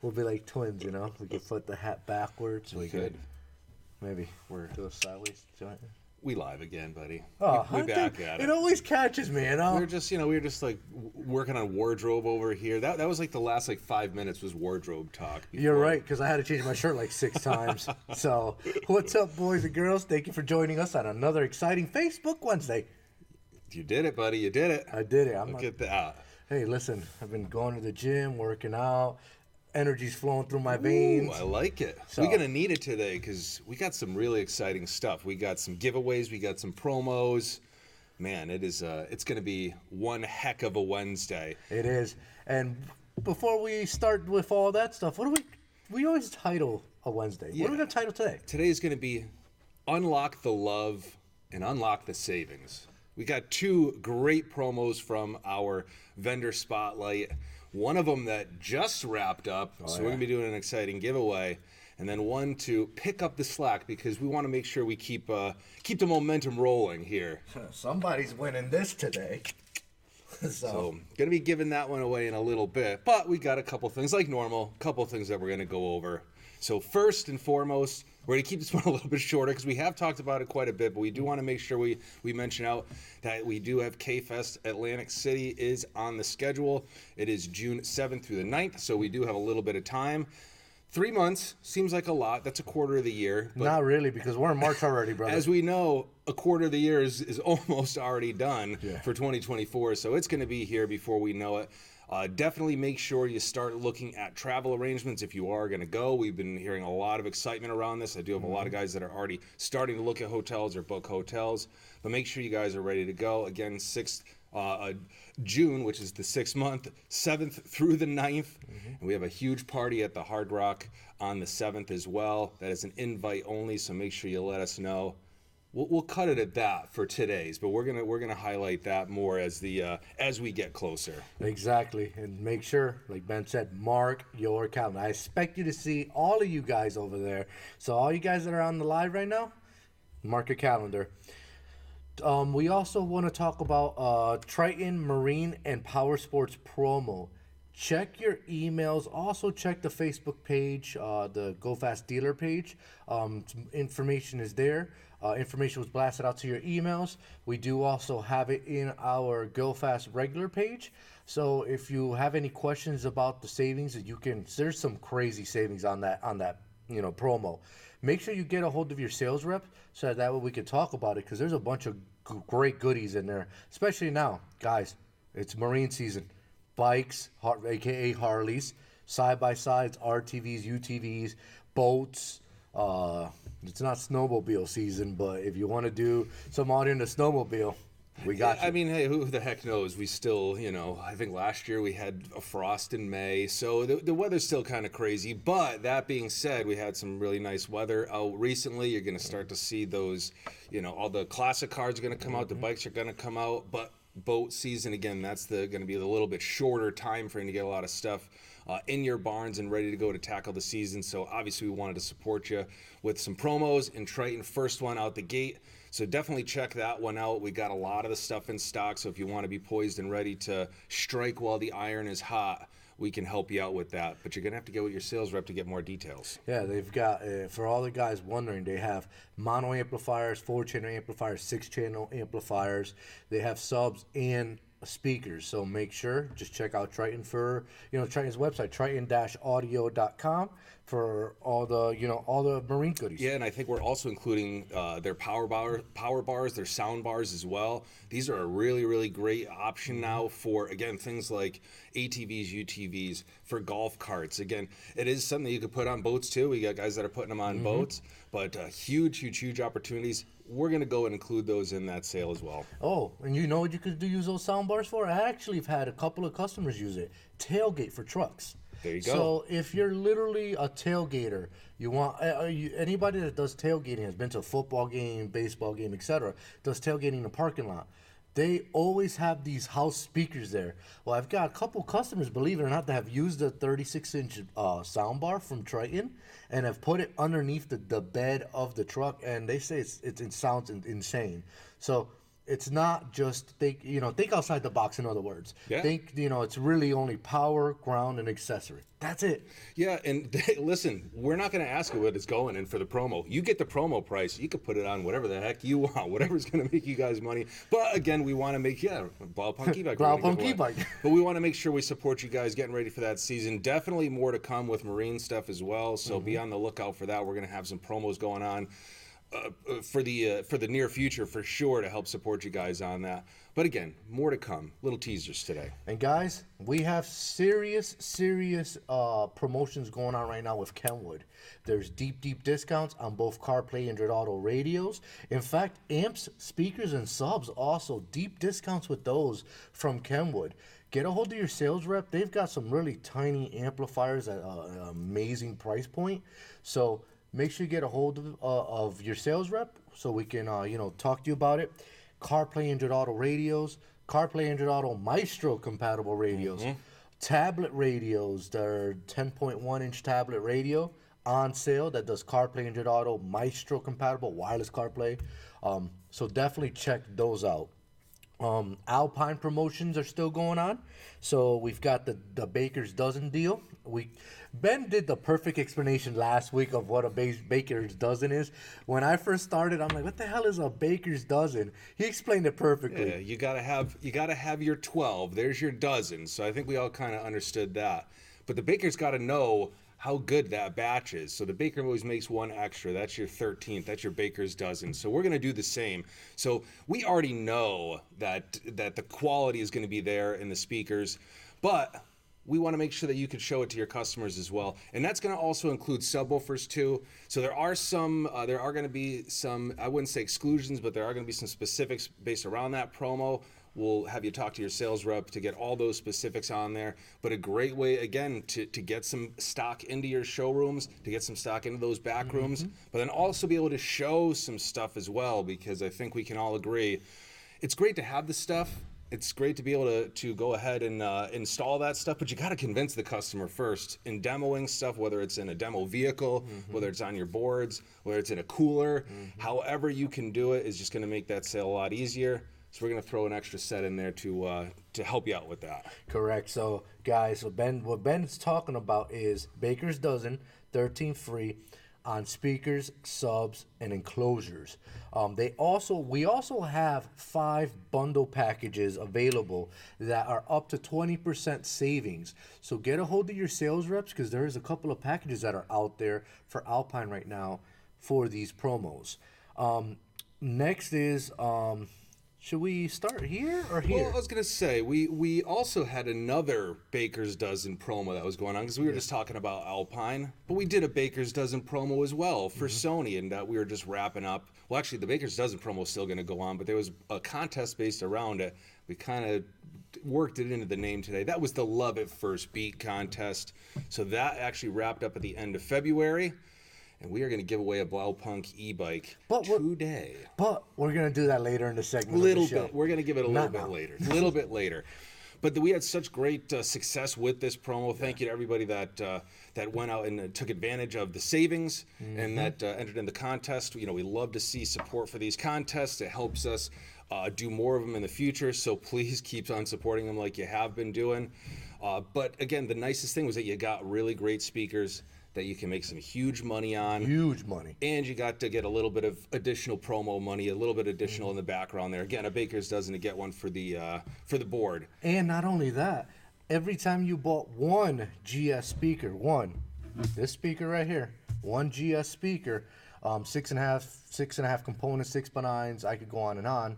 We'll be like twins, you know. We could put the hat backwards. We could. Maybe we're do a sideways joint. We live again, buddy. Oh, we back at it. It always catches me, you know. We were just like working on wardrobe over here. That was like the last like 5 minutes was wardrobe talk. You're right, because I had to change my shirt like 6 times. So, what's up, boys and girls? Thank you for joining us on another exciting Facebook Wednesday. You did it, buddy. You did it. I did it. Look at that. Hey, listen, I've been going to the gym, working out. Energy's flowing through my veins. I like it. So, we're going to need it today because we got some really exciting stuff. We got some giveaways. We got some promos. Man, it's going to be one heck of a Wednesday. It is. And before we start with all that stuff, what do we always title a Wednesday? Yeah. What are we going to title today? Today is going to be Unlock the Love and Unlock the Savings. We got 2 great promos from our vendor spotlight. One of them that just wrapped up, so we're going to be doing an exciting giveaway. And then one to pick up the slack because we want to make sure we keep the momentum rolling here. Somebody's winning this today. So going to be giving that one away in a little bit. But we got a couple things like normal, a couple things that we're going to go over. So first and foremost, we're going to keep this one a little bit shorter because we have talked about it quite a bit, but we do want to make sure we mention out that we do have K-Fest Atlantic City is on the schedule. It is June 7th through the 9th, so we do have a little bit of time. 3 months seems like a lot. That's a quarter of the year. But not really, because we're in March already, brother. as we know, a quarter of the year is almost already done for 2024, so it's going to be here before we know it. Definitely make sure you start looking at travel arrangements if you are going to go. We've been hearing a lot of excitement around this. I do have a lot of guys that are already starting to look at hotels or book hotels. But make sure you guys are ready to go. Again, 6th June, which is the 6th month, 7th through the 9th. And we have a huge party at the Hard Rock on the 7th as well. That is an invite only, so make sure you let us know. We'll cut it at that for today's, but we're gonna highlight that more as we get closer. Exactly, and make sure, like Ben said, mark your calendar. I expect you to see all of you guys over there. So all you guys that are on the live right now, mark your calendar. We also want to talk about Triton Marine and Power Sports promo. Check your emails. Also check the Facebook page, the Go Fast dealer page. Information is there. Information was blasted out to your emails. We do also have it in our Go Fast regular page. So if you have any questions about the savings, there's some crazy savings on that promo. Make sure you get a hold of your sales rep so that way we can talk about it because there's a bunch of great goodies in there, especially now, guys. It's marine season. Bikes, aka Harleys, side-by-sides, RTVs, UTVs, boats. It's not snowmobile season, but if you want to do some out in the snowmobile, we got you. I mean, hey, who the heck knows? We still, I think last year we had a frost in May, so the weather's still kind of crazy. But that being said, we had some really nice weather out recently. You're going to start to see those, all the classic cars are going to come out, the bikes are going to come out, but boat season, again, that's going to be a little bit shorter time frame to get a lot of stuff in your barns and ready to go to tackle the season. So obviously we wanted to support you with some promos in Triton, first one out the gate. So definitely check that one out. We got a lot of the stuff in stock. So if you want to be poised and ready to strike while the iron is hot, we can help you out with that. But you're going to have to get with your sales rep to get more details. Yeah, they've got, for all the guys wondering, they have mono amplifiers, 4-channel amplifiers, 6-channel amplifiers. They have subs and speakers. So make sure, just check out Triton for, Triton's website, triton-audio.com for all the marine goodies. Yeah, and I think we're also including their power bars, their sound bars as well. These are a really, really great option now for, again, things like ATVs, UTVs, for golf carts. Again, it is something that you could put on boats too. We got guys that are putting them on boats, but huge opportunities. We're going to go and include those in that sale as well. Oh, and you know what you could use those sound bars for? I actually have had a couple of customers use it. Tailgate for trucks. There you go. So if you're literally a tailgater, you want anybody that does tailgating has been to a football game, baseball game, etc. Does tailgating in the parking lot. They always have these house speakers there. Well, I've got a couple customers, believe it or not, that have used the 36-inch soundbar from Triton and have put it underneath the bed of the truck, and they say it sounds insane. So it's not just think outside the box. In other words, Yeah. think it's really only power, ground, and accessory. That's it. Yeah, and listen, we're not going to ask you what it's going in for the promo. You get the promo price. You can put it on whatever the heck you want, whatever's going to make you guys money. But again, we want to make Blaupunk e-bike. Blaupunk e-bike. But we want to make sure we support you guys getting ready for that season. Definitely more to come with marine stuff as well. So be on the lookout for that. We're going to have some promos going on. For the near future, for sure, to help support you guys on that. But again, more to come. Little teasers today. And guys, we have serious promotions going on right now with Kenwood. There's deep discounts on both CarPlay and Android Auto radios. In fact, amps, speakers, and subs also deep discounts with those from Kenwood. Get a hold of your sales rep. They've got some really tiny amplifiers at an amazing price point. So make sure you get a hold of your sales rep so we can, talk to you about it. CarPlay Android Auto radios, CarPlay Android Auto Maestro compatible radios, tablet radios. They're 10.1-inch tablet radio on sale that does CarPlay Android Auto Maestro compatible wireless CarPlay. So definitely check those out. Alpine promotions are still going on. So we've got the Baker's Dozen deal. Ben did the perfect explanation last week of what a Baker's Dozen is. When I first started, I'm like, what the hell is a Baker's Dozen? He explained it perfectly. Yeah, you gotta have your 12. There's your dozen. So I think we all kind of understood that. But the baker's got to know how good that batch is. So the baker always makes one extra. That's your 13th. That's your Baker's Dozen. So we're going to do the same. So we already know that the quality is going to be there in the speakers, but we want to make sure that you can show it to your customers as well. And that's going to also include subwoofers too. So there are going to be some, I wouldn't say exclusions, but there are going to be some specifics based around that promo. We'll have you talk to your sales rep to get all those specifics on there. But a great way, again, to get some stock into your showrooms, to get some stock into those back rooms, but then also be able to show some stuff as well, because I think we can all agree it's great to have the stuff. It's great to be able to go ahead and install that stuff, but you got to convince the customer first in demoing stuff, whether it's in a demo vehicle, whether it's on your boards, whether it's in a cooler. However you can do it is just going to make that sale a lot easier. So we're going to throw an extra set in there to help you out with that. Correct. So, guys, what Ben's talking about is Baker's Dozen, 13 free on speakers, subs, and enclosures. We also have 5 bundle packages available that are up to 20% savings. So get a hold of your sales reps, because there is a couple of packages that are out there for Alpine right now for these promos. Next is... should we start here or here? Well, I was going to say, we also had another Baker's Dozen promo that was going on, because we were just talking about Alpine, but we did a Baker's Dozen promo as well for Sony, and we were just wrapping up. Well, actually, the Baker's Dozen promo is still going to go on, but there was a contest based around it. We kind of worked it into the name today. That was the Love at First Beat contest. So that actually wrapped up at the end of February. And we are going to give away a Blaupunk e-bike today. But we're going to do that later in the segment. Little bit. We're going to give it a little bit later. A little bit later. But we had such great success with this promo. Thank you to everybody that went out and took advantage of the savings and that entered in the contest. We love to see support for these contests. It helps us do more of them in the future. So please keep on supporting them like you have been doing. But again, the nicest thing was that you got really great speakers that you can make some huge money on. Huge money. And you got to get a little bit of additional promo money, a little bit additional in the background there. Again, a Baker's Dozen to get one for the board. And not only that, every time you bought one GS speaker, this speaker right here, one GS speaker, 6.5 components, 6x9s, I could go on and on,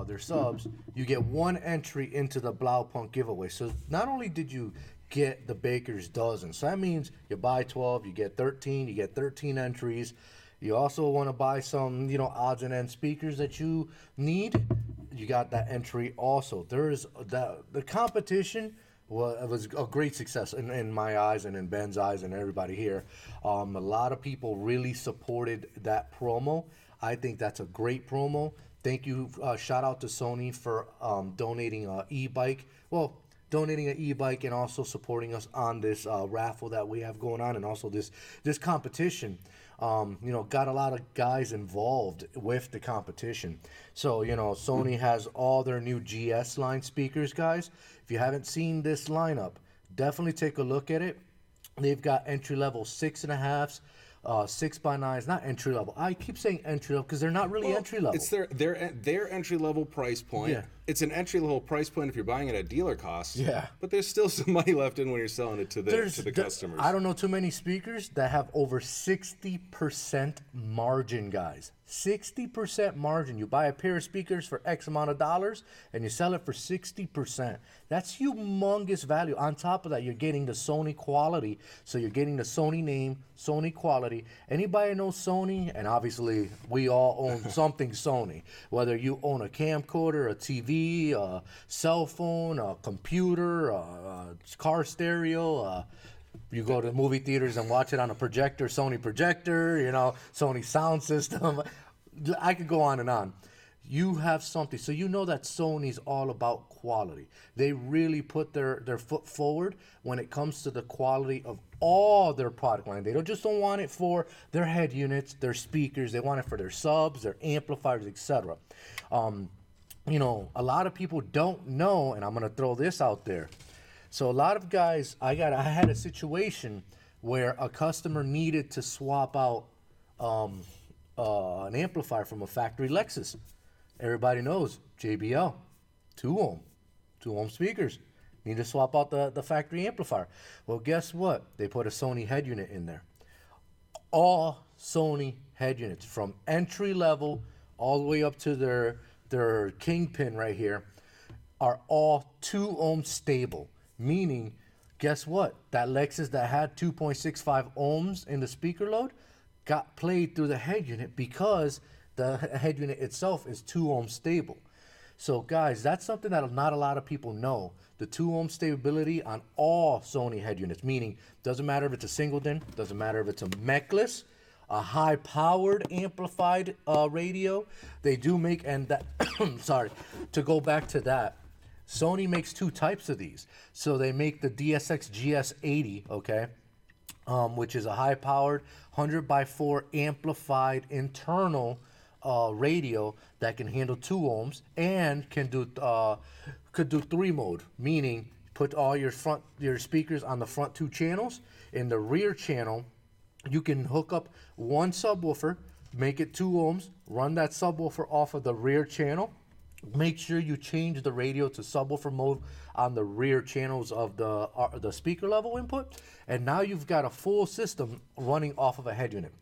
they're subs, you get one entry into the Blaupunk giveaway. So not only did you get the Baker's Dozen, so that means you buy 12, you get 13, you get 13 entries. You also want to buy some, odds and ends speakers that you need, you got that entry also. There's the competition was a great success in my eyes and in Ben's eyes and everybody here. A lot of people really supported that promo. I think that's a great promo. Thank you. Shout out to Sony for donating an e-bike. Well, donating an e-bike and also supporting us on this raffle that we have going on, and also this competition. Got a lot of guys involved with the competition. So, Sony has all their new GS line speakers, guys. If you haven't seen this lineup, definitely take a look at it. They've got entry level 6.5s, 6x9s, not entry level. I keep saying entry level because they're not really entry level. It's their entry level price point. Yeah. It's an entry level price point if you're buying it at dealer cost. Yeah. But there's still some money left in when you're selling it to the customers. I don't know too many speakers that have over 60% margin, guys. 60% margin. You buy a pair of speakers for X amount of dollars and you sell it for 60%. That's humongous value. On top of that, you're getting the Sony quality. So you're getting the Sony name, Sony quality. Anybody knows Sony? And obviously, we all own something Sony. Whether you own a camcorder, a TV, a cell phone, a computer, a car stereo, you go to movie theaters and watch it on a projector, Sony projector, Sony sound system. I could go on and on. You have something. So you know that Sony's all about quality. They really put their foot forward when it comes to the quality of all their product line. They don't want it for their head units, their speakers. They want it for their subs, their amplifiers, etc. A lot of people don't know, and I'm going to throw this out there. So a lot of guys, I had a situation where a customer needed to swap out an amplifier from a factory Lexus. Everybody knows JBL, 2 ohm speakers. Need to swap out the factory amplifier. Well, guess what? They put a Sony head unit in there. All Sony head units, from entry level all the way up to their kingpin right here, are all 2 ohm stable. Meaning, guess what? That Lexus that had 2.65 ohms in the speaker load got played through the head unit because the head unit itself is 2 ohm stable. So guys, that's something that not a lot of people know. The 2 ohm stability on all Sony head units, meaning doesn't matter if it's a single DIN, doesn't matter if it's a mechless, a high powered amplified radio. They do make, and that sorry, to go back to that, Sony makes 2 types of these. So they make the DSX GS80, okay, which is a high-powered 100x4 amplified internal radio that can handle 2 ohms and could do 3 mode, meaning put all your speakers on the front 2 channels. In the rear channel, you can hook up 1 subwoofer, make it 2 ohms, run that subwoofer off of the rear channel. Make sure you change the radio to subwoofer mode on the rear channels of the speaker level input, and now you've got a full system running off of a head unit.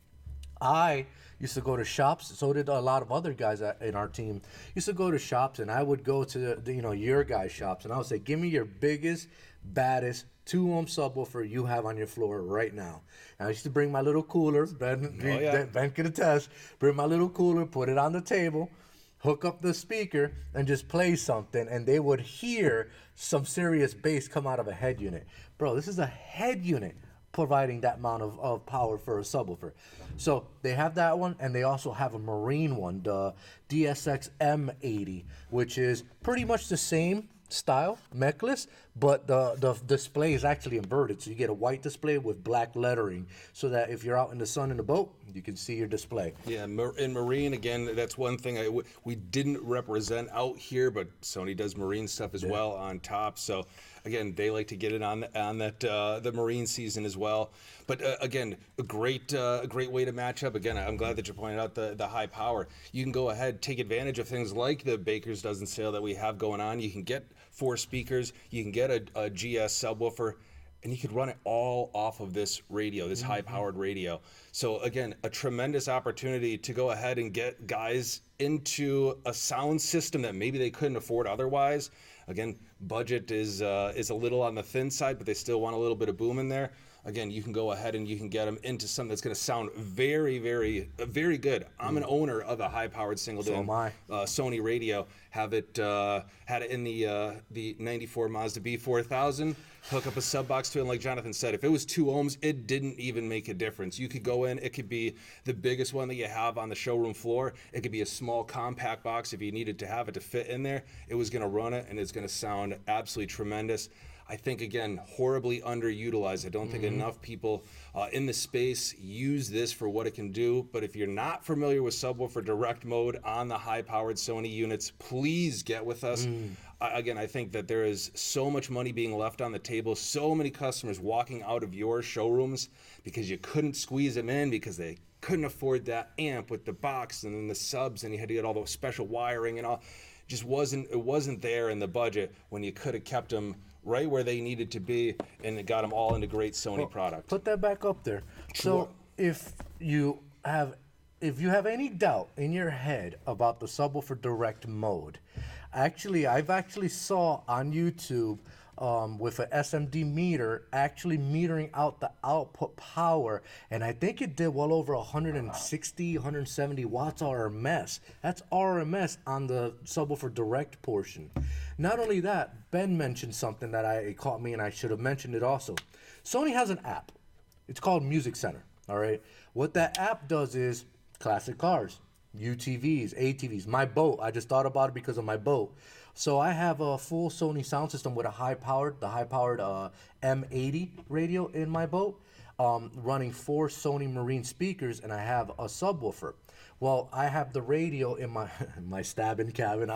I used to go to shops, so did a lot of other guys in our team. Used to go to shops, and I would go to your guys' shops, and I would say, give me your biggest, baddest 2 ohm subwoofer you have on your floor right now. And I used to bring my little cooler. Ben could attest. Bring my little cooler, put it on the table, hook up the speaker, and just play something, and they would hear some serious bass come out of a head unit. Bro, this is a head unit providing that amount of power for a subwoofer. So they have that one, and they also have a marine one, the DSX M80, which is pretty much the same style, mechless, but the display is actually inverted. So you get a white display with black lettering so that if you're out in the sun in the boat, you can see your display. Yeah, in marine, again, that's one thing we didn't represent out here, but Sony does marine stuff as well on top. So again, they like to get it on that the marine season as well. But again, a great way to match up. Again, I'm glad that you pointed out the high power. You can go ahead, take advantage of things like the Baker's Dozen sale that we have going on. You can get 4 speakers, you can get a GS subwoofer, and you could run it all off of this radio, this high-powered radio. So again, a tremendous opportunity to go ahead and get guys into a sound system that maybe they couldn't afford otherwise. Again, budget is a little on the thin side, but they still want a little bit of boom in there. Again, you can go ahead and you can get them into something that's going to sound very, very, very good. I'm an owner of a high-powered single-DIN Sony radio. Had it in the '94 Mazda B4000. hook up a sub box to it. And like Jonathan said, if it was 2 ohms, it didn't even make a difference. You could go in, it could be the biggest one that you have on the showroom floor. It could be a small compact box if you needed to have it to fit in there. It was going to run it, and it's going to sound absolutely tremendous. I think, again, horribly underutilized. I don't think enough people in the space use this for what it can do. But if you're not familiar with subwoofer direct mode on the high-powered Sony units, please get with us. Again, I think that there is so much money being left on the table, so many customers walking out of your showrooms because you couldn't squeeze them in because they couldn't afford that amp with the box and then the subs, and you had to get all the special wiring and all. It wasn't there in the budget when you could have kept them right where they needed to be, and it got them all into great Sony product. Put that back up there. So if you have any doubt in your head about the subwoofer direct mode, I've actually saw on YouTube with an SMD meter actually metering out the output power, and I think it did well over 160, 170 watts RMS. That's RMS on the subwoofer direct portion. Not only that, Ben mentioned something that it caught me, and I should have mentioned it also. Sony has an app. It's called Music Center. All right. What that app does is classic cars, UTVs, ATVs, my boat. I just thought about it because of my boat. So I have a full Sony sound system with the high-powered M80 radio in my boat, running 4 Sony Marine speakers, and I have a subwoofer. Well, I have the radio in my stabbing cabin,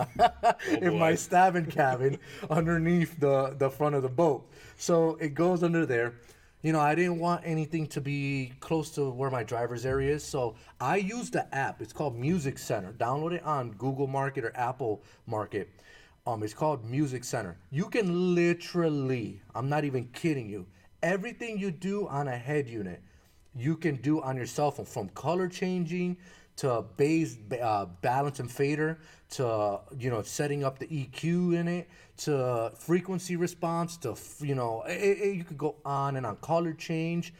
my stabbing cabin underneath the front of the boat. So it goes under there. You know, I didn't want anything to be close to where my driver's area is, so I use the app. It's called Music Center. Download it on Google Market or Apple Market. It's called Music Center. You can literally, I'm not even kidding you, everything you do on a head unit, you can do on your cell phone, from color changing to bass, balance and fader, to, you know, setting up the EQ in it, to frequency response, to, you know, you could go on and on, color change.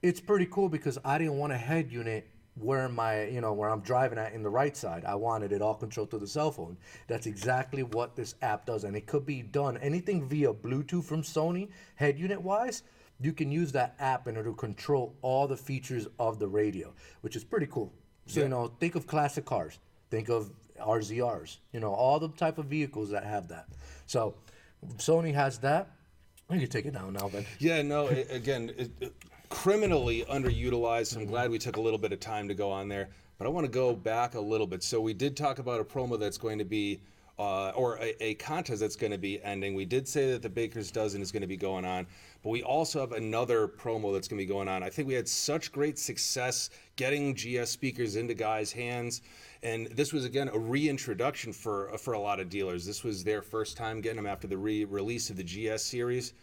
It's pretty cool because I didn't want a head unit where I'm driving at in the right side. I wanted it all controlled through the cell phone. That's exactly what this app does, and it could be done anything via Bluetooth from Sony, head unit wise. You can use that app and it'll control all the features of the radio, which is pretty cool. So, you know, think of classic cars, think of RZRs, you know, all the type of vehicles that have that. So Sony has that. You can take it down now, Ben. Yeah, no, criminally underutilized. I'm glad we took a little bit of time to go on there, but I want to go back a little bit. So we did talk about a promo that's going to be, or a contest that's going to be ending. We did say that the Baker's Dozen is going to be going on, but we also have another promo that's going to be going on. I think we had such great success getting GS speakers into guys' hands, and this was, again, a reintroduction for a lot of dealers. This was their first time getting them after the release of the GS series.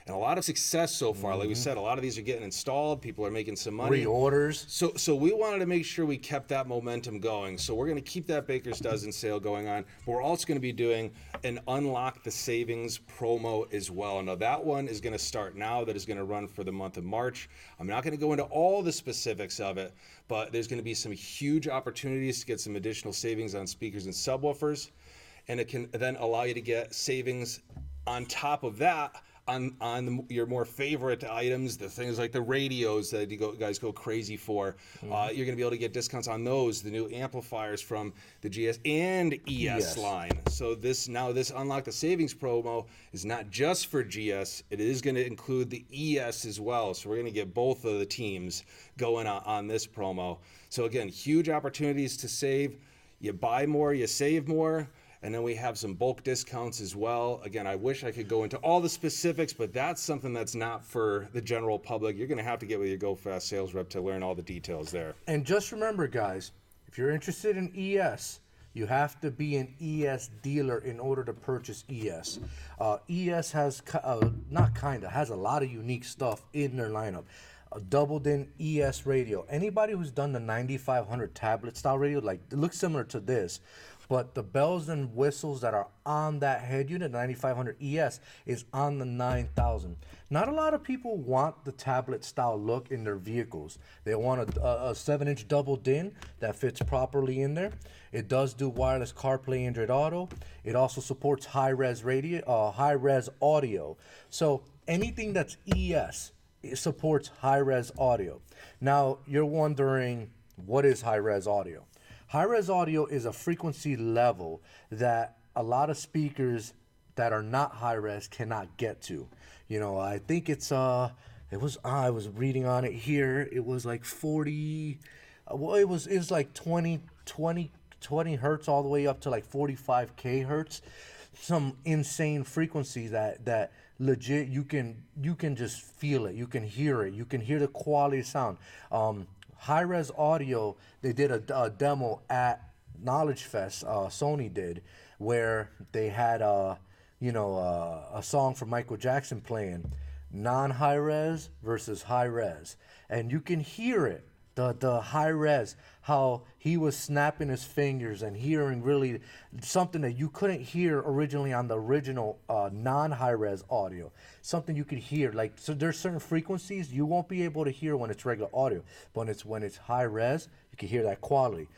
And a lot of success so far. Like we said, a lot of these are getting installed. People are making some money. Reorders. So we wanted to make sure we kept that momentum going. So we're going to keep that Baker's Dozen sale going on. But we're also going to be doing an Unlock the Savings promo as well. Now, that one is going to start now. That is going to run for the month of March. I'm not going to go into all the specifics of it, but there's going to be some huge opportunities to get some additional savings on speakers and subwoofers. And it can then allow you to get savings on top of that your more favorite items, the things like the radios that you guys go crazy for. You're going to be able to get discounts on those, the new amplifiers from the GS and ES line. So this Unlock the Savings promo is not just for GS. It is going to include the ES as well. So we're going to get both of the teams going on this promo. So again, huge opportunities to save. You buy more, you save more. And then we have some bulk discounts as well. Again, I wish I could go into all the specifics, but that's something that's not for the general public. You're going to have to get with your Go Fast sales rep to learn all the details there. And just remember, guys, if you're interested in ES, you have to be an ES dealer in order to purchase ES. ES has, has a lot of unique stuff in their lineup. A doubled-in ES radio. Anybody who's done the 9500 tablet-style radio, like, it looks similar to this, but the bells and whistles that are on that head unit, 9500 ES, is on the 9000. Not a lot of people want the tablet-style look in their vehicles. They want a 7-inch doubled-in that fits properly in there. It does do wireless CarPlay, Android Auto. It also supports high-res audio. So anything that's ES, it supports high-res audio. Now, you're wondering, what is high-res audio? High-res audio is a frequency level that a lot of speakers that are not high-res cannot get to. You know, I think it's I was reading on it here. It was like 40. Well, it was like 20 hertz all the way up to like 45k hertz. Some insane frequency that legit you can just feel it. You can hear it. You can hear the quality of sound. High res audio. They did a demo at Knowledge Fest. Sony did, where they had a song from Michael Jackson playing, non-high res versus high res, and you can hear it. The high res, how he was snapping his fingers and hearing really something that you couldn't hear originally on the original non-high res audio. Something you could hear, like, so there's certain frequencies you won't be able to hear when it's regular audio, but when it's high res, you can hear that quality.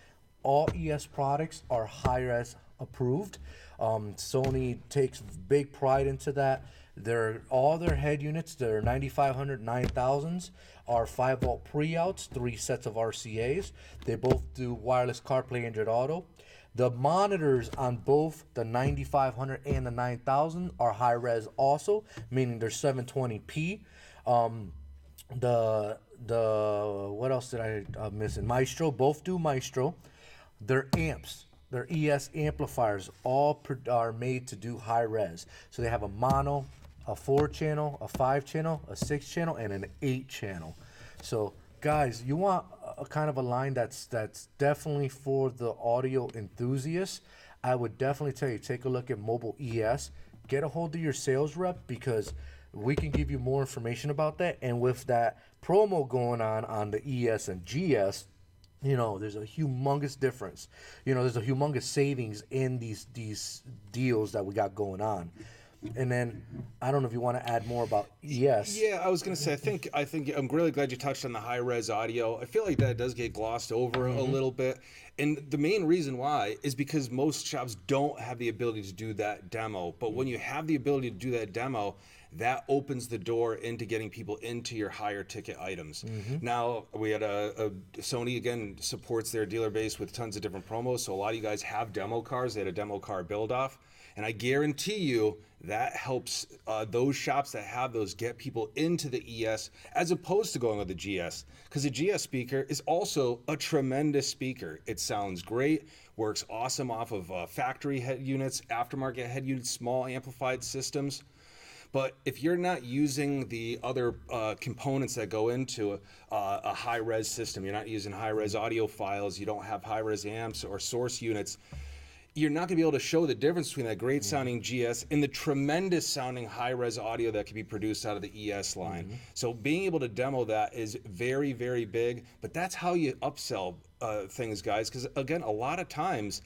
All ES products are high res approved. Sony takes big pride into that. All their head units, their 9500, 9000s, are 5-volt pre-outs, 3 sets of RCAs. They both do wireless CarPlay, Android Auto. The monitors on both the 9500 and the 9000 are high res also, meaning they're 720p. The what else did I miss? Maestro, both do Maestro. Their amps, their ES amplifiers, all are made to do high res. So they have a mono, a 4-channel, a 5-channel, a 6-channel, and an 8-channel. So guys, you want a kind of a line that's definitely for the audio enthusiasts. I would definitely tell you, take a look at Mobile ES. Get a hold of your sales rep, because we can give you more information about that. And with that promo going on the ES and GS, you know, there's a humongous difference. You know, there's a humongous savings in these deals that we got going on. And then I don't know if you want to add more about ES. Yeah, I was going to say, I think I'm really glad you touched on the high res audio. I feel like that does get glossed over a little bit. And the main reason why is because most shops don't have the ability to do that demo. But when you have the ability to do that demo, that opens the door into getting people into your higher ticket items. Now, we had a Sony, again, supports their dealer base with tons of different promos. So a lot of you guys have demo cars. They had a demo car build off. And I guarantee you that helps those shops that have those get people into the ES as opposed to going with the GS. Because the GS speaker is also a tremendous speaker. It sounds great, works awesome off of factory head units, aftermarket head units, small amplified systems. But if you're not using the other components that go into a high-res system, you're not using high-res audio files, you don't have high-res amps or source units, you're not going to be able to show the difference between that great sounding GS and the tremendous sounding high res audio that can be produced out of the ES line. So being able to demo that is very, very big, but that's how you upsell things, guys. Because again, a lot of times,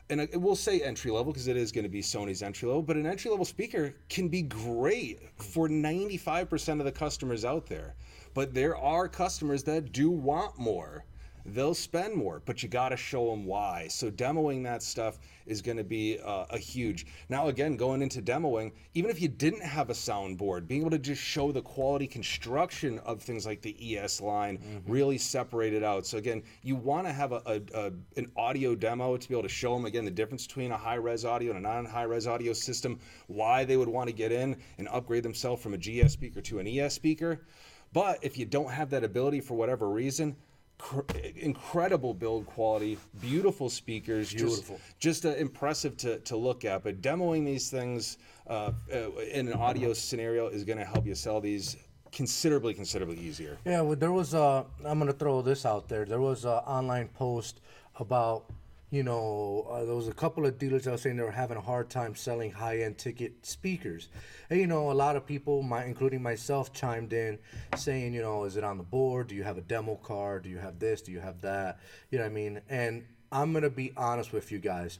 and we'll say entry level because it is going to be Sony's entry level, but an entry level speaker can be great for 95% of the customers out there. But there are customers that do want more. They'll spend more, but you got to show them why. So demoing that stuff is going to be a huge. Now, again, going into demoing, even if you didn't have a soundboard, being able to just show the quality construction of things like the ES line, really separate it out. So again, you want to have an audio demo to be able to show them, again, the difference between a high-res audio and a non-high-res audio system, why they would want to get in and upgrade themselves from a GS speaker to an ES speaker. But if you don't have that ability for whatever reason, incredible build quality, beautiful speakers, just impressive to look at. But demoing these things in an audio scenario is going to help you sell these considerably easier. Yeah, well, there was I'm going to throw this out there. There was an online post about, there was a couple of dealers that were saying they were having a hard time selling high-end ticket speakers. And, a lot of people, including myself, chimed in saying, is it on the board? Do you have a demo car? Do you have this? Do you have that? You know what I mean? And I'm going to be honest with you guys.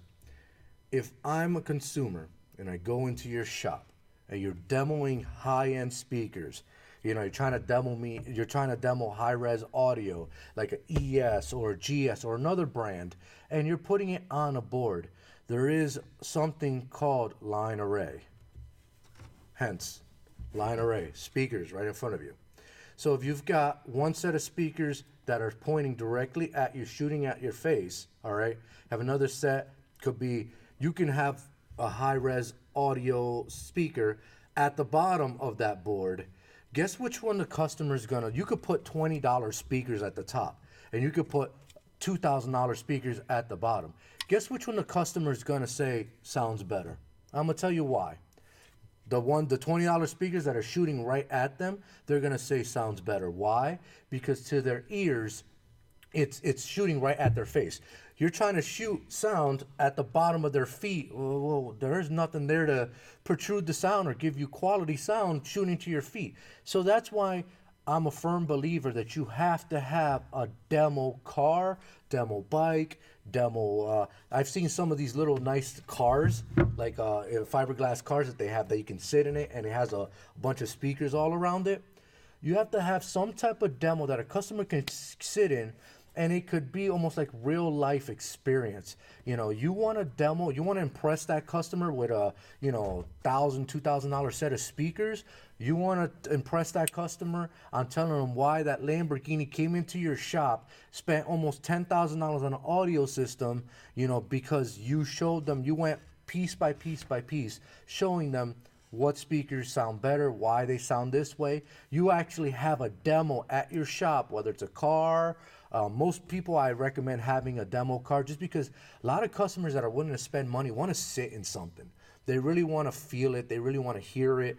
If I'm a consumer and I go into your shop and you're demoing high-end speakers, you're trying to demo high-res audio like an ES or a GS or another brand, and you're putting it on a board, there is something called line array. Hence, line array, speakers right in front of you. So if you've got one set of speakers that are pointing directly at you, shooting at your face, all right, have another set, could be, you can have a high-res audio speaker at the bottom of that board. Guess which one the customer's gonna, you could put $20 speakers at the top, and you could put $2,000 speakers at the bottom. Guess which one the customer's gonna say sounds better? I'm gonna tell you why. The $20 speakers that are shooting right at them, they're gonna say sounds better. Why? Because to their ears, it's shooting right at their face. You're trying to shoot sound at the bottom of their feet. Well, there's nothing there to protrude the sound or give you quality sound shooting to your feet. So that's why I'm a firm believer that you have to have a demo car, demo bike, demo. I've seen some of these little nice cars, like fiberglass cars that they have that you can sit in it, and it has a bunch of speakers all around it. You have to have some type of demo that a customer can sit in, and it could be almost like real life experience. You know, you want a demo, you want to impress that customer with a, $1,000, $2,000 set of speakers. You want to impress that customer on telling them why that Lamborghini came into your shop, spent almost $10,000 on an audio system, because you showed them, you went piece by piece by piece, showing them what speakers sound better, why they sound this way. You actually have a demo at your shop, whether it's a car. Most people, I recommend having a demo car, just because a lot of customers that are willing to spend money want to sit in something. They really want to feel it. They really want to hear it,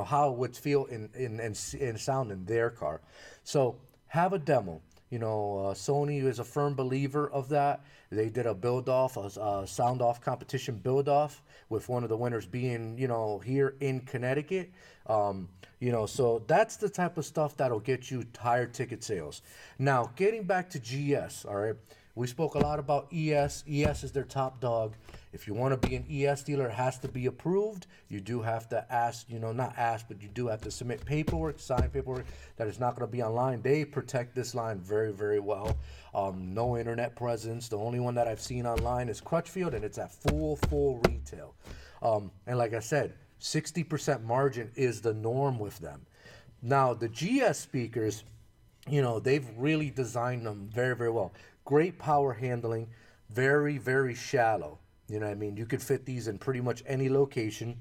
how it would feel in sound in their car. So have a demo. Sony is a firm believer of that. They did a build-off, a sound-off competition build-off, with one of the winners being, here in Connecticut. So that's the type of stuff that'll get you higher ticket sales. Now, getting back to GS, all right? We spoke a lot about ES. ES is their top dog. If you want to be an ES dealer, it has to be approved. You do have to ask, not ask, but you do have to submit paperwork, sign paperwork that is not going to be online. They protect this line very, very well. No internet presence. The only one that I've seen online is Crutchfield, and it's at full retail. And like I said, 60% margin is the norm with them. Now, the GS speakers, they've really designed them very, very well. Great power handling, very, very shallow. You know what I mean? You could fit these in pretty much any location.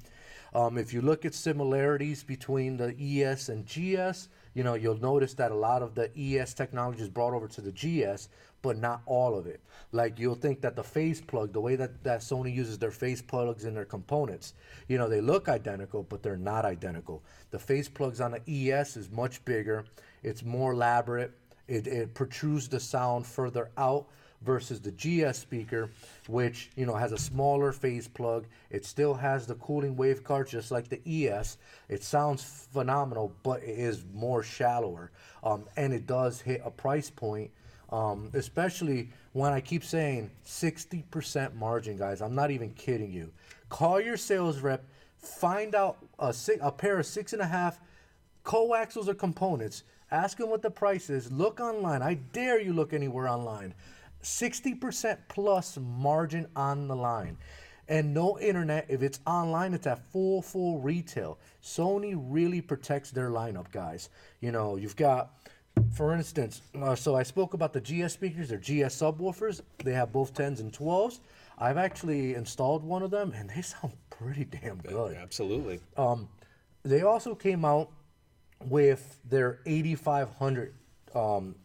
If you look at similarities between the ES and GS, you'll notice that a lot of the ES technology is brought over to the GS, but not all of it. Like, you'll think that the phase plug, the way that Sony uses their phase plugs in their components, they look identical, but they're not identical. The phase plugs on the ES is much bigger. It's more elaborate. It protrudes the sound further out versus the GS speaker, which has a smaller phase plug. It still has the cooling wave card just like the ES. It sounds phenomenal, but it is more shallower, and it does hit a price point, especially when I keep saying 60% margin, guys. I'm not even kidding you. Call your sales rep, find out a pair of 6.5 coaxials or components. Ask them what the price is. Look online. I dare you look anywhere online. 60% plus margin on the line. And no internet. If it's online, it's at full retail. Sony really protects their lineup, guys. You've got, for instance, so I spoke about the GS speakers. They're GS subwoofers. They have both 10s and 12s. I've actually installed one of them, and they sound pretty damn good. Absolutely. They also came out with their 8500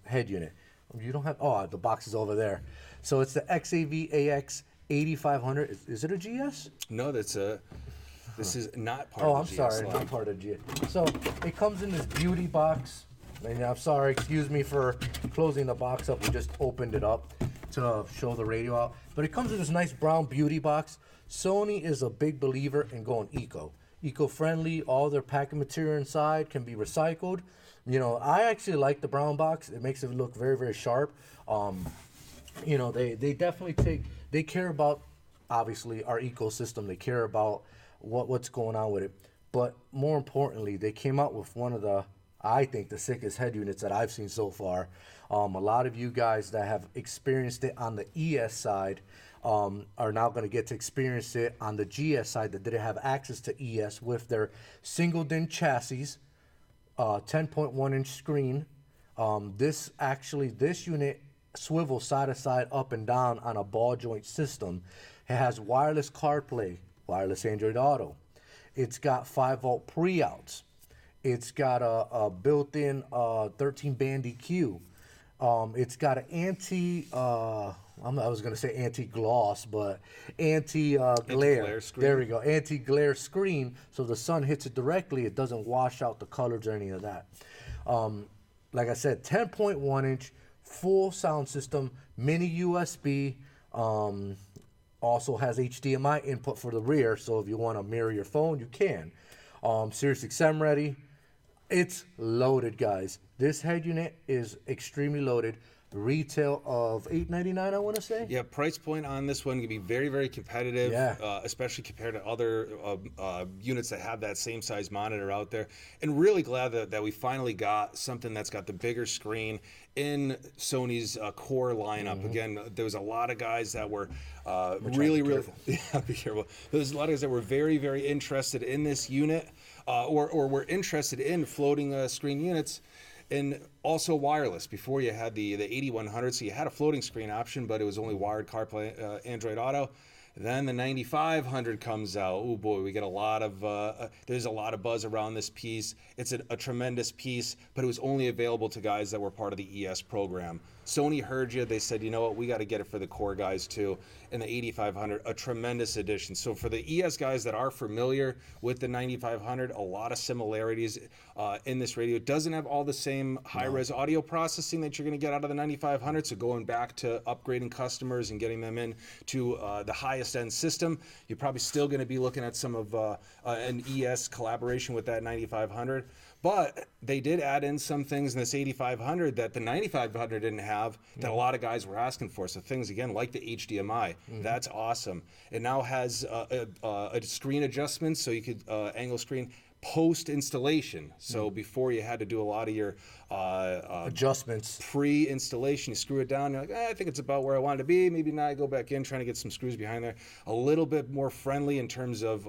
head unit. You don't have, the box is over there. So it's the XAV-AX 8500. Is it a GS? No, this is not part of the GS. I'm sorry, not part of GS. So it comes in this beauty box. And I'm sorry, excuse me for closing the box up. We just opened it up to show the radio out. But it comes in this nice brown beauty box. Sony is a big believer in going eco-friendly. All their packing material inside can be recycled. I actually like the brown box. It makes it look very, very sharp. They definitely they care about, obviously, our ecosystem. They care about what's going on with it. But more importantly, they came out with one of the, I think, the sickest head units that I've seen so far. A lot of you guys that have experienced it on the ES side, are now going to get to experience it on the GS side that didn't have access to ES with their single DIN chassis, 10.1-inch screen. This unit swivels side to side, up and down on a ball joint system. It has wireless CarPlay, wireless Android Auto. It's got 5-volt pre-outs. It's got a built-in 13-band EQ. It's got an I was going to say anti-gloss, but anti-glare. There we go. Anti-glare screen, so the sun hits it directly. It doesn't wash out the colors or any of that. Like I said, 10.1-inch, full sound system, mini USB. Also has HDMI input for the rear, so if you want to mirror your phone, you can. Sirius XM ready. It's loaded, guys. This head unit is extremely loaded. Retail of $899, I want to say. Yeah, price point on this one can be very, very competitive, especially compared to other units that have that same size monitor out there. And really glad that we finally got something that's got the bigger screen in Sony's core lineup. Again, there was a lot of guys that were really yeah, be careful. There's a lot of guys that were very, very interested in this unit, or were interested in floating screen units. And also wireless. Before you had the 8100, so you had a floating screen option, but it was only wired CarPlay, Android Auto. Then the 9500 comes out. Oh boy, we get a lot of, there's a lot of buzz around this piece. It's a tremendous piece, but it was only available to guys that were part of the ES program. Sony heard you. They said, you know what, we got to get it for the core guys too. And the 8500, a tremendous addition. So for the ES guys that are familiar with the 9500, a lot of similarities in this radio. It doesn't have all the same high-res audio processing that you're going to get out of the 9500. So going back to upgrading customers and getting them in to the highest end system, you're probably still going to be looking at some of an ES collaboration with that 9500. But they did add in some things in this 8500 that the 9500 didn't have that a lot of guys were asking for. So things, again, like the HDMI, that's awesome. It now has a screen adjustment, so you could angle screen post-installation. So before you had to do a lot of your adjustments. Pre-installation, you screw it down, you're like, I think it's about where I want it to be. Maybe now I go back in, trying to get some screws behind there. A little bit more friendly in terms of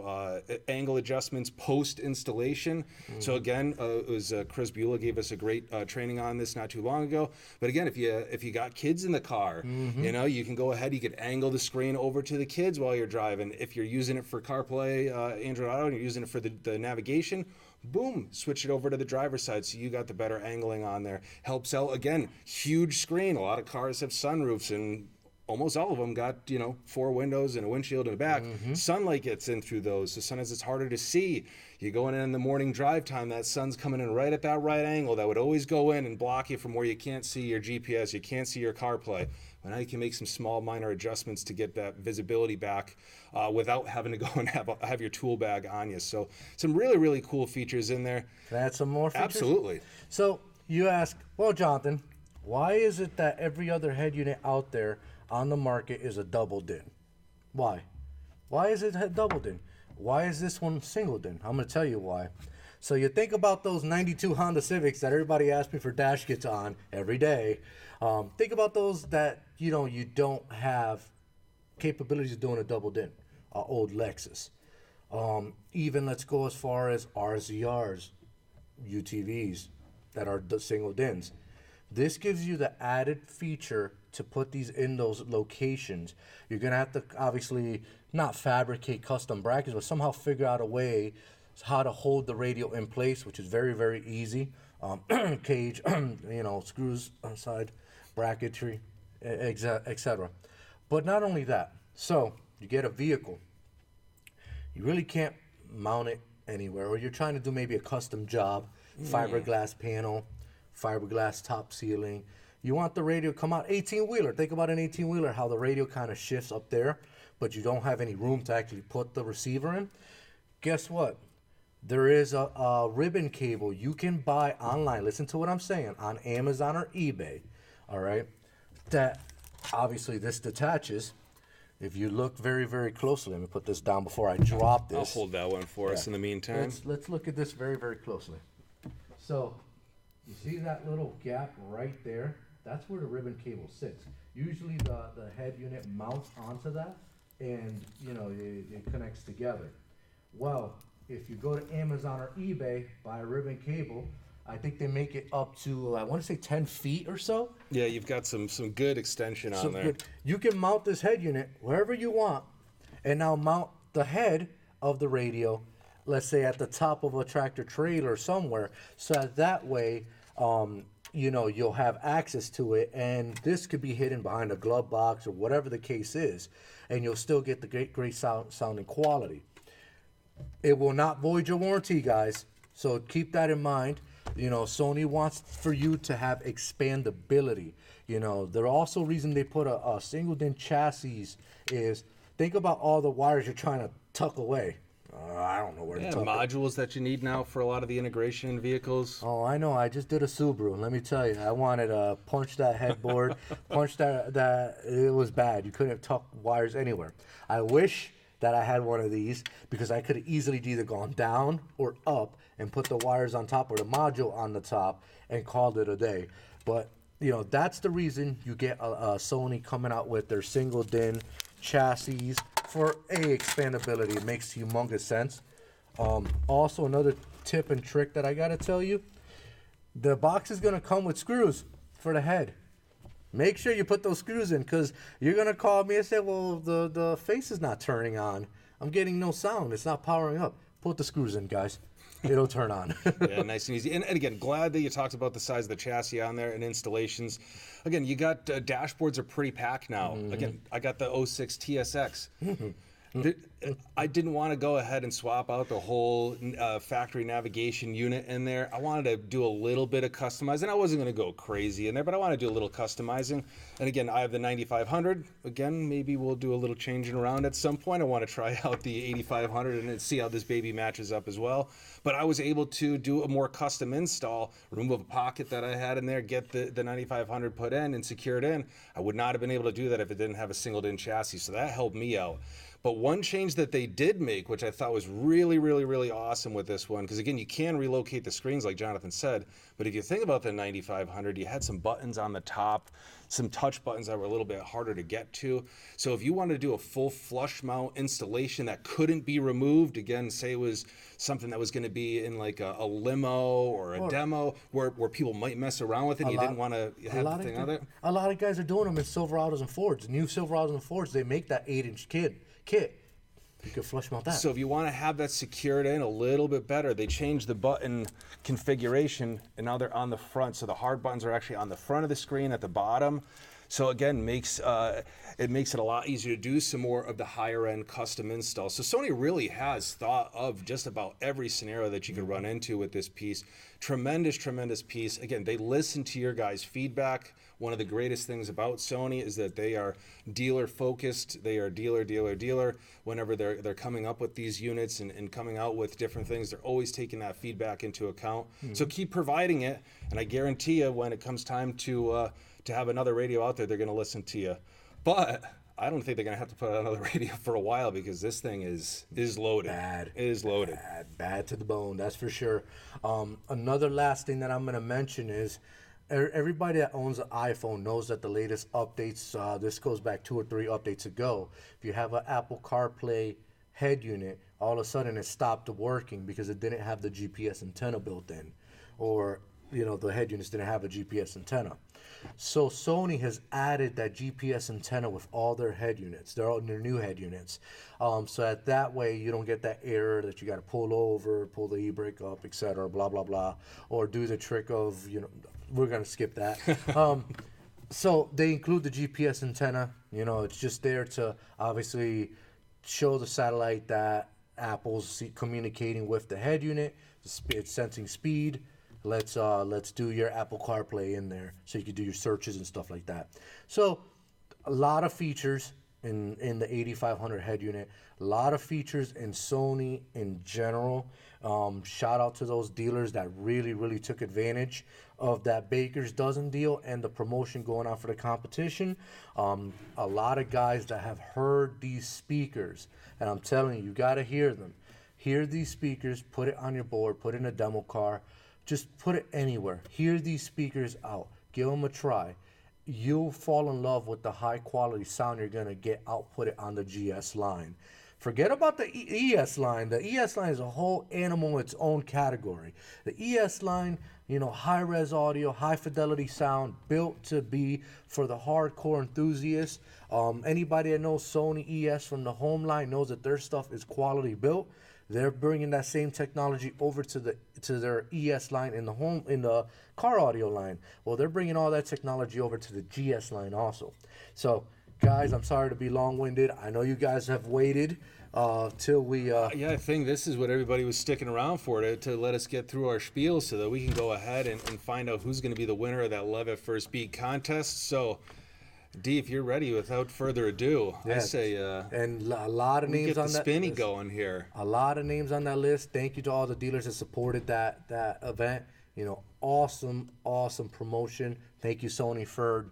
angle adjustments post-installation. So again, it was Chris Beulah gave us a great training on this not too long ago. But again, if you got kids in the car, you know, you can go ahead, you could angle the screen over to the kids while you're driving. If you're using it for CarPlay, Android Auto, and you're using it for the navigation, boom, switch it over to the driver's side, so you got the better angling on there. Helps out, again, huge screen. A lot of cars have sunroofs, and almost all of them got, you know, 4 windows and a windshield in the back. Sunlight gets in through those, so sometimes it's harder to see. You going in the morning drive time, that sun's coming in right at that right angle. That would always go in and block you from where you can't see your GPS, you can't see your CarPlay. But now you can make some small minor adjustments to get that visibility back without having to go and have your tool bag on you. So some really, really cool features in there. Can I add some more features? Absolutely. So you ask, well, Jonathan, why is it that every other head unit out there on the market is a double DIN? Why? Why is it a double DIN? Why is this one single DIN? I'm going to tell you why. So you think about those 92 Honda Civics that everybody asks me for dash kits on every day. Think about those that, you know, you don't have capabilities of doing a double DIN. Old Lexus. Even let's go as far as RZRs, UTVs that are the single DINs. This gives you the added feature to put these in those locations. You're going to have to obviously not fabricate custom brackets, but somehow figure out a way how to hold the radio in place, which is very, very easy. Cage, you know, screws on side, bracketry, etc. But not only that, so you get a vehicle. You really can't mount it anywhere, or you're trying to do maybe a custom job, fiberglass panel, fiberglass top ceiling. You want the radio to come out 18-wheeler. Think about an 18-wheeler, how the radio kind of shifts up there, but you don't have any room to actually put the receiver in. Guess what? There is a ribbon cable you can buy online. Listen to what I'm saying, on Amazon or eBay. All right, that obviously this detaches. If you look very, very closely, let me put this down before I drop this. I'll hold that one for us in the meantime. Let's look at this very, very closely. So you see that little gap right there? that's where the ribbon cable sits. Usually the head unit mounts onto that, and it connects together. Well, if you go to Amazon or eBay, buy a ribbon cable, I think they make it up to, I want to say 10 feet or so. Yeah, you've got some good extension on there. Good. You can mount this head unit wherever you want, and now mount the head of the radio, let's say at the top of a tractor trailer somewhere, so that way, you'll have access to it, and this could be hidden behind a glove box or whatever the case is, and you'll still get the great sounding quality. It will not void your warranty, guys, so keep that in mind. Sony wants for you to have expandability. The also reason they put a single DIN chassis is, think about all the wires you're trying to tuck away. I don't know where to tuck it. Modules that you need now for a lot of the integration in vehicles. Oh, I know. I just did a Subaru, and let me tell you, I wanted to punch that headboard, punch that. It was bad. You couldn't tuck wires anywhere. I wish that I had one of these, because I could have easily either gone down or up and put the wires on top or the module on the top and called it a day. But that's the reason you get a Sony coming out with their single DIN chassis for expandability. It makes humongous sense. Also, another tip and trick that I gotta tell you, the box is gonna come with screws for the head. Make sure you put those screws in, because you're going to call me and say, well, the face is not turning on. I'm getting no sound. It's not powering up. Put the screws in, guys. It'll turn on. Yeah, nice and easy. And again, glad that you talked about the size of the chassis on there and installations. Again, you got dashboards are pretty packed now. Mm-hmm. Again, I got the 06 TSX. I didn't want to go ahead and swap out the whole factory navigation unit in there. I wanted to do a little bit of customizing. I wasn't going to go crazy in there, but I want to do a little customizing. And again, I have the 9500. Again, maybe we'll do a little changing around at some point. I want to try out the 8500 and see how this baby matches up as well. But I was able to do a more custom install, remove a pocket that I had in there, get the 9500 put in and secured in. I would not have been able to do that if it didn't have a single DIN chassis. So that helped me out. But one change that they did make, which I thought was really, really, really awesome with this one, because again, you can relocate the screens like Jonathan said, but if you think about the 9500, you had some buttons on the top, some touch buttons that were a little bit harder to get to. So if you wanted to do a full flush mount installation that couldn't be removed, again, say it was something that was going to be in like a limo or a demo where people might mess around with it and you didn't want to have the thing on it. A lot of guys are doing them in Silverados and Fords. New Silverados and Fords, they make that 8-inch kit. You can flush mount that. So if you want to have that secured in a little bit better, they changed the button configuration and now they're on the front. So the hard buttons are actually on the front of the screen at the bottom. So again, it makes it a lot easier to do some more of the higher end custom installs. So Sony really has thought of just about every scenario that you could run into with this piece. Tremendous, tremendous piece. Again, they listen to your guys' feedback. One of the greatest things about Sony is that they are dealer focused. They are dealer. Whenever they're coming up with these units and coming out with different things, they're always taking that feedback into account. Mm-hmm. So keep providing it, and I guarantee you when it comes time to have another radio out there, they're going to listen to you. But I don't think they're going to have to put out another radio for a while because this thing is loaded. Bad. It is loaded. Bad to the bone, that's for sure. Another last thing that I'm going to mention is everybody that owns an iPhone knows that the latest updates, this goes back 2 or 3 updates ago. If you have an Apple CarPlay head unit, all of a sudden it stopped working because it didn't have the GPS antenna built in, or the head units didn't have a GPS antenna. So Sony has added that GPS antenna with all their head units. They're all their new head units. So that way you don't get that error that you got to pull over, pull the e-brake up, etc., blah, blah, blah, or do the trick of, we're going to skip that. So they include the GPS antenna. It's just there to obviously show the satellite that Apple's communicating with the head unit. It's sensing speed. Let's do your Apple CarPlay in there so you can do your searches and stuff like that. So a lot of features in the 8500 head unit, a lot of features in Sony in general. Shout out to those dealers that really took advantage of that Baker's Dozen deal and the promotion going on for the competition. A lot of guys that have heard these speakers, and I'm telling you got to hear them. Hear these speakers, put it on your board, put it in a demo car. Just put it anywhere. Hear these speakers out. Give them a try. you'll fall in love with the high quality sound you're going to get outputted on the GS line. Forget about the ES line. The ES line is a whole animal in its own category. The ES line, you know, high res audio, high fidelity sound, built to be for the hardcore enthusiasts. Anybody that knows Sony ES from the home line knows that their stuff is quality built. They're bringing that same technology over to their ES line in the car audio line. Well, they're bringing all that technology over to the GS line also. So, guys, I'm sorry to be long-winded. I know you guys have waited till we. Yeah, I think this is what everybody was sticking around for, to let us get through our spiel so that we can go ahead and find out who's going to be the winner of that Love at First Beat contest. So, D, if you're ready, without further ado, I say and a lot of names get on the that spinny list. going here. A lot of names on that list. Thank you to all the dealers that supported that event. You know, awesome promotion. Thank you, Sony, for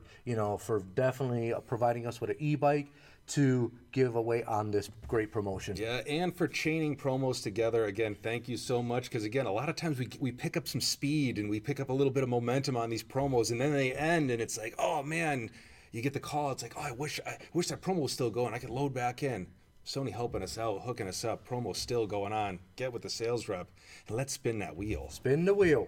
definitely providing us with an e-bike to give away on this great promotion. Yeah, and for chaining promos together. Again, thank you so much, because again, a lot of times we pick up some speed and we pick up a little bit of momentum on these promos, and then they end and it's like, oh man, you get the call, it's like, oh, I wish that promo was still going, I could load back in. Sony helping us out, hooking us up, promo still going on. Get with the sales rep and let's spin that wheel. Spin the wheel.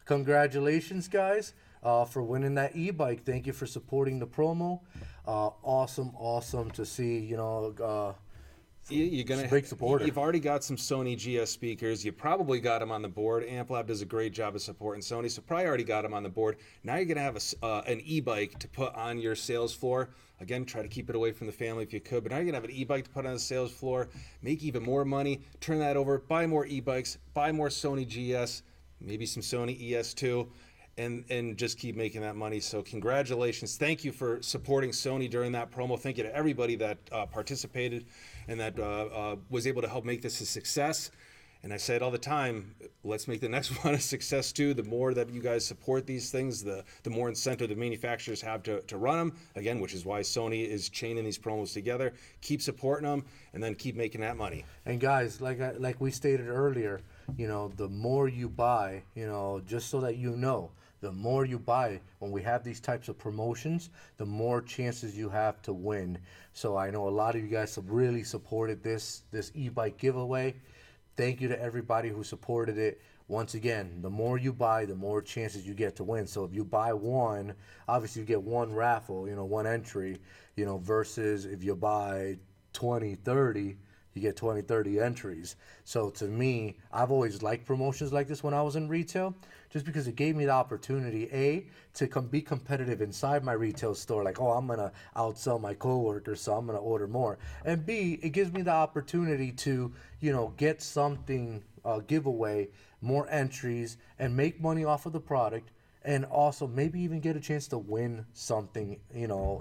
Congratulations, guys, for winning that e-bike. Thank you for supporting the promo. Awesome to see, You're gonna big supporter. You've already got some Sony GS speakers. You probably got them on the board. AmpLab does a great job of supporting Sony, so probably already got them on the board. Now you're gonna have an e-bike to put on your sales floor. Again, try to keep it away from the family if you could. But now you're gonna have an e-bike to put on the sales floor, make even more money, turn that over, buy more e-bikes, buy more Sony GS, maybe some Sony ES2. And just keep making that money. So congratulations. Thank you for supporting Sony during that promo. Thank you to everybody that participated and that was able to help make this a success. And I say it all the time, let's make the next one a success too. The more that you guys support these things, the more incentive the manufacturers have to run them. Again, which is why Sony is chaining these promos together. Keep supporting them and then keep making that money. And guys, like we stated earlier, the more you buy, just so that the more you buy when we have these types of promotions, the more chances you have to win. So I know a lot of you guys have really supported this e-bike giveaway. Thank you to everybody who supported it. Once again, the more you buy, the more chances you get to win. So if you buy one, obviously you get one raffle, one entry, versus if you buy 20, 30, you get 20, 30 entries. So to me, I've always liked promotions like this when I was in retail, just because it gave me the opportunity, A, to be competitive inside my retail store, like, oh, I'm going to outsell my coworkers, so I'm going to order more. And B, it gives me the opportunity to, get something, giveaway, more entries, and make money off of the product. And also maybe even get a chance to win something,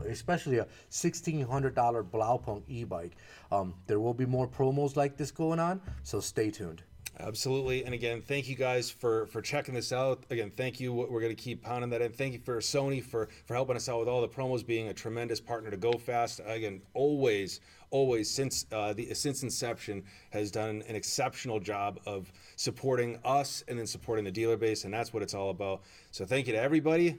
especially a $1,600 Blaupunk e-bike. There will be more promos like this going on, so stay tuned. Absolutely. And again, thank you guys for checking this out. Again, thank you. We're going to keep pounding that in. Thank you for Sony for helping us out with all the promos, being a tremendous partner to Go Fast. Again, always since inception has done an exceptional job of supporting us and then supporting the dealer base, and that's what it's all about. So thank you to everybody.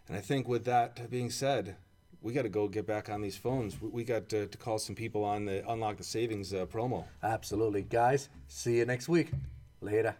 And I think with that being said, we got to go get back on these phones. We got to call some people on the Unlock the Savings promo. Absolutely. Guys, see you next week. Later.